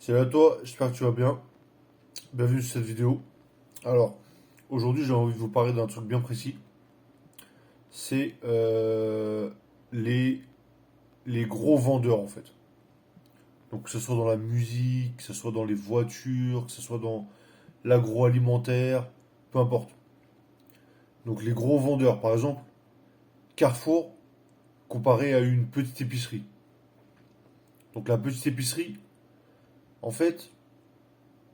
Salut à toi, j'espère que tu vas bien. Bienvenue sur cette vidéo. Alors, aujourd'hui j'ai envie de vous parler d'un truc bien précis. C'est les gros vendeurs en fait. Donc que ce soit dans la musique, que ce soit dans les voitures, que ce soit dans l'agroalimentaire, peu importe. Donc les gros vendeurs, par exemple, Carrefour comparé à une petite épicerie. Donc la petite épicerie, en fait,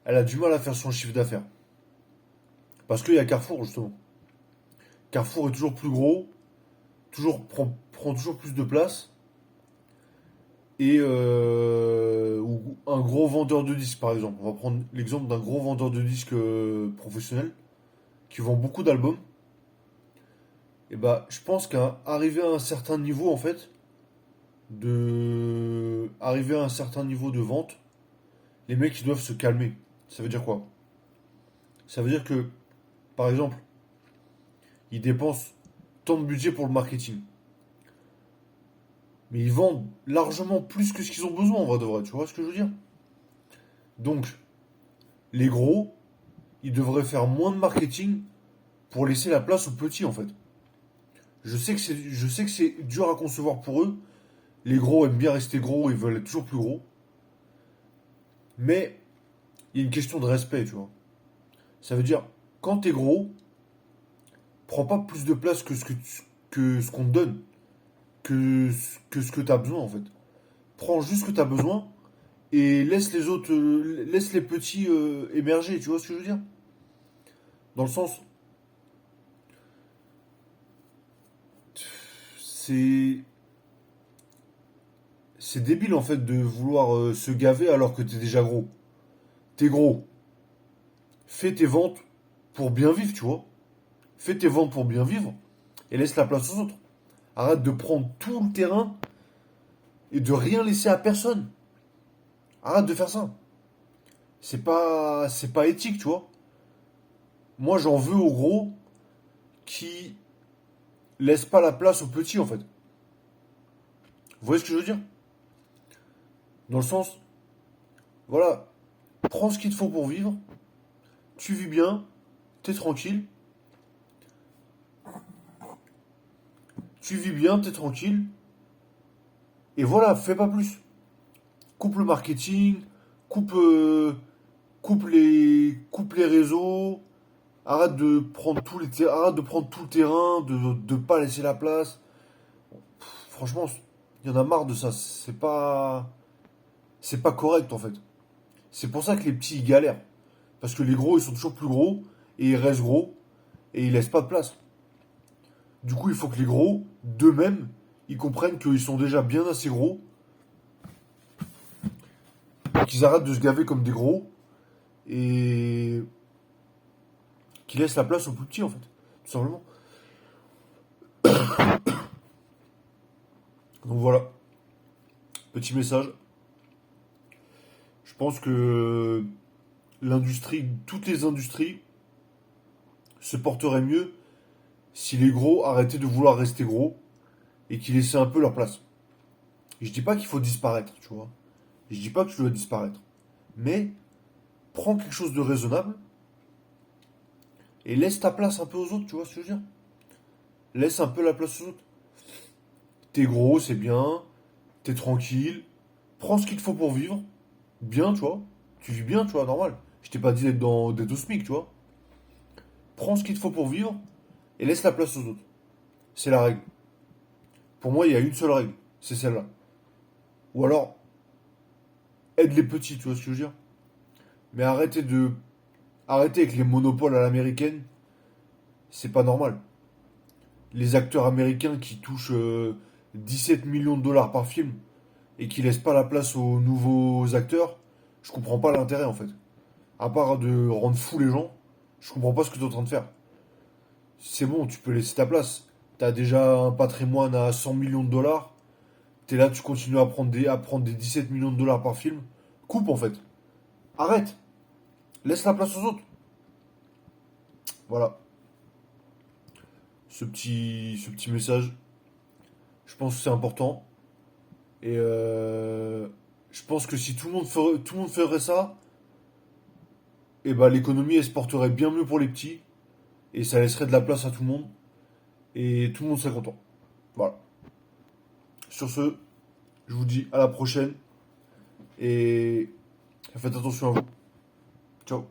elle a du mal à faire son chiffre d'affaires. Parce qu'il y a Carrefour justement. Carrefour est toujours plus gros, prend toujours plus de place. Et ou un gros vendeur de disques, par exemple. On va prendre l'exemple d'un gros vendeur de disques professionnel qui vend beaucoup d'albums. Et bah, je pense qu'à arriver à un certain niveau, en fait, arriver à un certain niveau de vente, les mecs ils doivent se calmer. Ça veut dire quoi? Ça veut dire que, par exemple, ils dépensent tant de budget pour le marketing. Mais ils vendent largement plus que ce qu'ils ont besoin en vrai de vrai, tu vois ce que je veux dire? Donc, les gros, ils devraient faire moins de marketing pour laisser la place aux petits en fait. Je sais que c'est dur à concevoir pour eux. Les gros aiment bien rester gros, ils veulent être toujours plus gros. Mais il y a une question de respect, tu vois. Ça veut dire, quand t'es gros, prends pas plus de place que ce qu'on te donne, que ce que t'as besoin en fait. Prends juste ce que t'as besoin et laisse les autres, laisse les petits émerger, tu vois ce que je veux dire? Dans le sens, c'est c'est débile en fait de vouloir se gaver alors que t'es déjà gros. T'es gros. Fais tes ventes pour bien vivre, tu vois. Fais tes ventes pour bien vivre et laisse la place aux autres. Arrête de prendre tout le terrain et de rien laisser à personne. Arrête de faire ça. C'est pas éthique, tu vois. Moi, j'en veux aux gros qui laissent pas la place aux petits, en fait. Vous voyez ce que je veux dire? Dans le sens, voilà, prends ce qu'il te faut pour vivre, tu vis bien, t'es tranquille, tu vis bien, t'es tranquille, et voilà, fais pas plus. Coupe le marketing, coupe, coupe les réseaux, arrête de prendre tout le terrain, de pas laisser la place. Franchement, il y en a marre de ça. C'est pas correct en fait. C'est pour ça que les petits ils galèrent. Parce que les gros ils sont toujours plus gros et ils restent gros et ils laissent pas de place. Du coup, il faut que les gros, d'eux-mêmes, ils comprennent qu'ils sont déjà bien assez gros, qu'ils arrêtent de se gaver comme des gros et qu'ils laissent la place aux plus petits en fait. Tout simplement. Donc voilà, petit message. Je pense que toutes les industries se porteraient mieux si les gros arrêtaient de vouloir rester gros et qu'ils laissaient un peu leur place. Je dis pas qu'il faut disparaître, tu vois. Je dis pas que tu dois disparaître. Mais prends quelque chose de raisonnable et laisse ta place un peu aux autres, tu vois ce que je veux dire? Laisse un peu la place aux autres. T'es gros, c'est bien, t'es tranquille, prends ce qu'il te faut pour vivre, bien, tu vois. Tu vis bien, tu vois, normal. Je t'ai pas dit d'être au SMIC, tu vois. Prends ce qu'il te faut pour vivre et laisse la place aux autres. C'est la règle. Pour moi, il y a une seule règle, c'est celle-là. Ou alors, aide les petits, tu vois ce que je veux dire? Mais arrêtez avec les monopoles à l'américaine, c'est pas normal. Les acteurs américains qui touchent 17 millions de dollars par film et qui laissent pas la place aux nouveaux acteurs, je comprends pas l'intérêt en fait. À part de rendre fou les gens, je comprends pas ce que tu es en train de faire. C'est bon, tu peux laisser ta place. T'as déjà un patrimoine à 100 millions de dollars. T'es là, tu continues à prendre des 17 millions de dollars par film. Coupe en fait. Arrête. Laisse la place aux autres. Voilà. Ce petit message, je pense que c'est important. Et Je pense que si tout le monde ferait ça, et ben l'économie elle se porterait bien mieux pour les petits et ça laisserait de la place à tout le monde et tout le monde serait content. Voilà. Sur ce, je vous dis à la prochaine et faites attention à vous. Ciao.